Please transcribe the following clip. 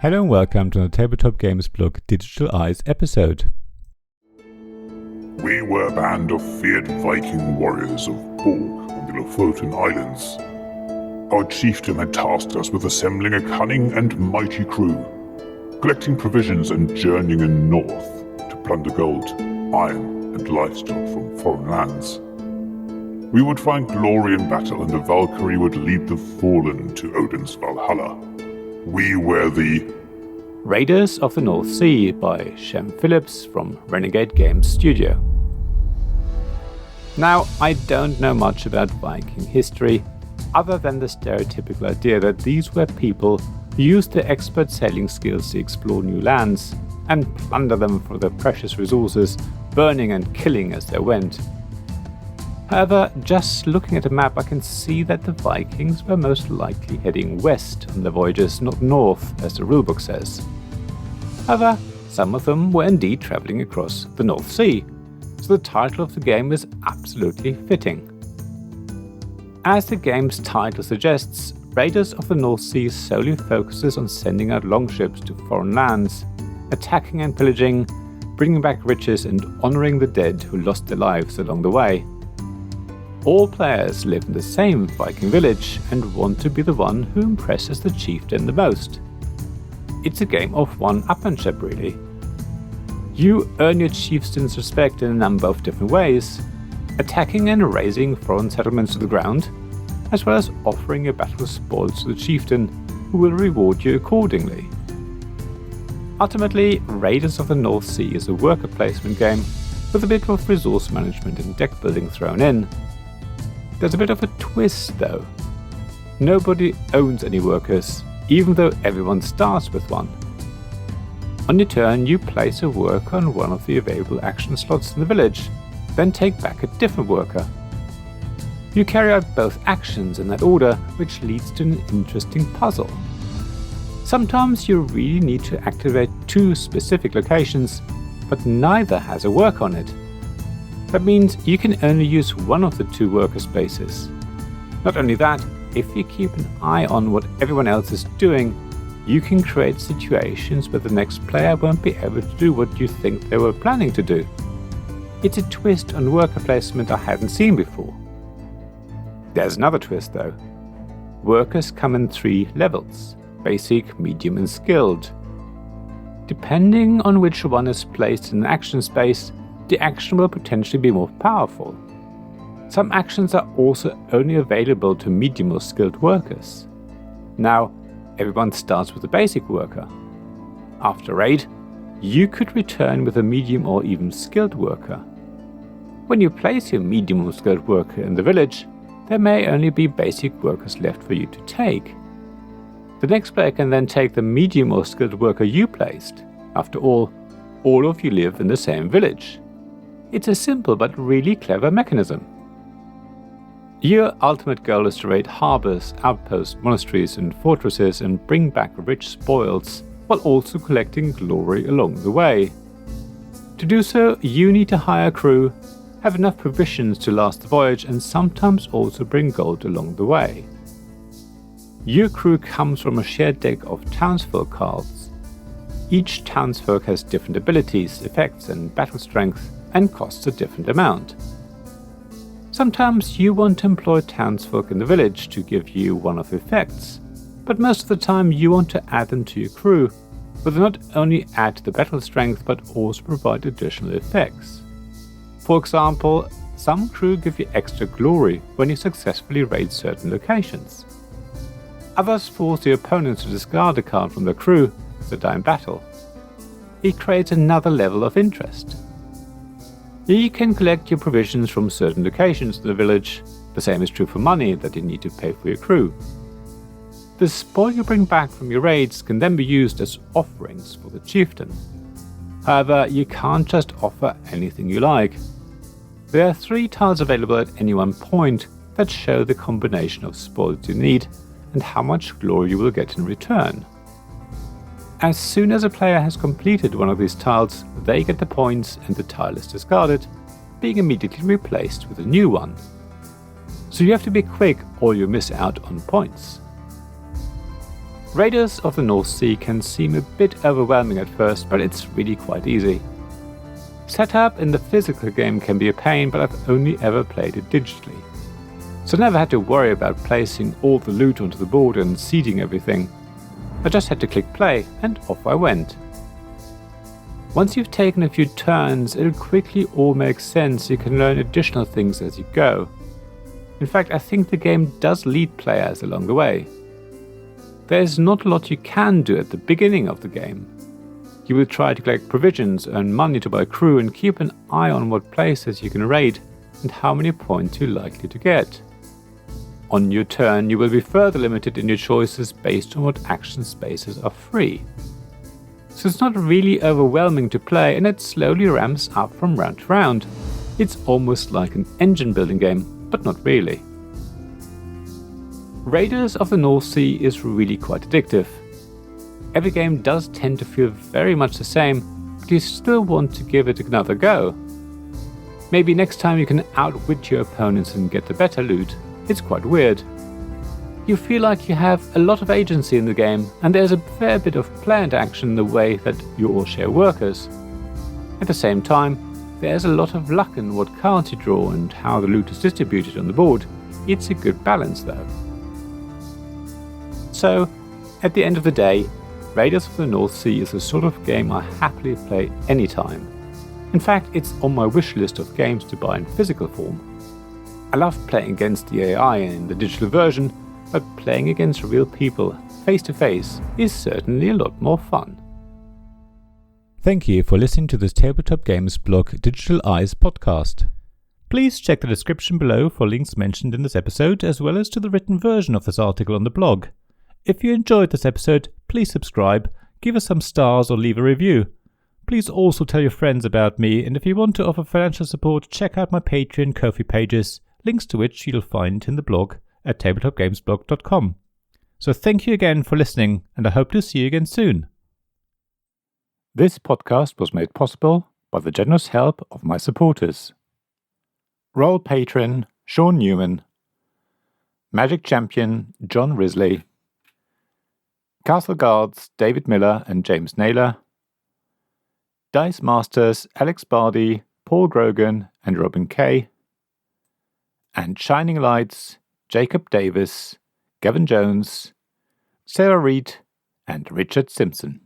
Hello and welcome to the Tabletop Games blog Digital Eyes episode. We were a band of feared Viking warriors of Borg on the Lofoten Islands. Our chieftain had tasked us with assembling a cunning and mighty crew, collecting provisions and journeying north to plunder gold, iron and livestock from foreign lands. We would find glory in battle, and a Valkyrie would lead the fallen to Odin's Valhalla. We were the Raiders of the North Sea by Shem Phillips from Renegade Games Studio. Now, I don't know much about Viking history, other than the stereotypical idea that these were people who used their expert sailing skills to explore new lands and plunder them for their precious resources, burning and killing as they went. However, just looking at a map, I can see that the Vikings were most likely heading west on their voyages, not north, as the rulebook says. However, some of them were indeed travelling across the North Sea, so the title of the game is absolutely fitting. As the game's title suggests, Raiders of the North Sea solely focuses on sending out longships to foreign lands, attacking and pillaging, bringing back riches and honouring the dead who lost their lives along the way. All players live in the same Viking village and want to be the one who impresses the chieftain the most. It's a game of one-upmanship, really. You earn your chieftain's respect in a number of different ways, attacking and razing foreign settlements to the ground, as well as offering your battle spoils to the chieftain, who will reward you accordingly. Ultimately, Raiders of the North Sea is a worker placement game with a bit of resource management and deck building thrown in. There's a bit of a twist though. Nobody owns any workers, even though everyone starts with one. On your turn, you place a worker on one of the available action slots in the village, then take back a different worker. You carry out both actions in that order, which leads to an interesting puzzle. Sometimes you really need to activate two specific locations, but neither has a worker on it. That means you can only use one of the two worker spaces. Not only that, if you keep an eye on what everyone else is doing, you can create situations where the next player won't be able to do what you think they were planning to do. It's a twist on worker placement I hadn't seen before. There's another twist though. Workers come in 3 levels: basic, medium and skilled. Depending on which one is placed in an action space, the action will potentially be more powerful. Some actions are also only available to medium or skilled workers. Now, everyone starts with a basic worker. After raid, you could return with a medium or even skilled worker. When you place your medium or skilled worker in the village, there may only be basic workers left for you to take. The next player can then take the medium or skilled worker you placed. After all of you live in the same village. It's a simple but really clever mechanism. Your ultimate goal is to raid harbours, outposts, monasteries and fortresses and bring back rich spoils, while also collecting glory along the way. To do so, you need to hire a crew, have enough provisions to last the voyage, and sometimes also bring gold along the way. Your crew comes from a shared deck of townsfolk cards. Each townsfolk has different abilities, effects and battle strength, and costs a different amount. Sometimes you want to employ townsfolk in the village to give you one-off effects, but most of the time you want to add them to your crew, where they not only add to the battle strength but also provide additional effects. For example, some crew give you extra glory when you successfully raid certain locations. Others force your opponents to discard a card from their crew if they die in battle. It creates another level of interest. You can collect your provisions from certain locations in the village. The same is true for money that you need to pay for your crew. The spoil you bring back from your raids can then be used as offerings for the chieftain. However, you can't just offer anything you like. There are 3 tiles available at any one point that show the combination of spoils you need and how much glory you will get in return. As soon as a player has completed one of these tiles, they get the points and the tile is discarded, being immediately replaced with a new one. So you have to be quick or you miss out on points. Raiders of the North Sea can seem a bit overwhelming at first, but it's really quite easy. Setup in the physical game can be a pain, but I've only ever played it digitally. So I never had to worry about placing all the loot onto the board and seeding everything. I just had to click play and off I went. Once you've taken a few turns, it'll quickly all make sense. You can learn additional things as you go. In fact, I think the game does lead players along the way. There's not a lot you can do at the beginning of the game. You will try to collect provisions, earn money to buy crew, and keep an eye on what places you can raid and how many points you're likely to get. On your turn, you will be further limited in your choices based on what action spaces are free. So it's not really overwhelming to play, and it slowly ramps up from round to round. It's almost like an engine building game, but not really. Raiders of the North Sea is really quite addictive. Every game does tend to feel very much the same, but you still want to give it another go. Maybe next time you can outwit your opponents and get the better loot. It's quite weird. You feel like you have a lot of agency in the game, and there's a fair bit of planned action in the way that you all share workers. At the same time, there's a lot of luck in what cards you draw and how the loot is distributed on the board. It's a good balance though. So, at the end of the day, Raiders of the North Sea is the sort of game I happily play anytime. In fact, it's on my wish list of games to buy in physical form. I love playing against the AI in the digital version, but playing against real people face to face is certainly a lot more fun. Thank you for listening to this Tabletop Games blog Digital Eyes podcast. Please check the description below for links mentioned in this episode, as well as to the written version of this article on the blog. If you enjoyed this episode, please subscribe, give us some stars or leave a review. Please also tell your friends about me, and if you want to offer financial support, check out my Patreon and Ko-fi pages, links to which you'll find in the blog at tabletopgamesblog.com. So thank you again for listening, and I hope to see you again soon. This podcast was made possible by the generous help of my supporters. Royal Patron Sean Newman, Magic Champion John Risley, Castle Guards David Miller and James Naylor, Dice Masters Alex Bardi, Paul Grogan and Robin Kay, and Shining Lights Jacob Davis, Gavin Jones, Sarah Reed and Richard Simpson.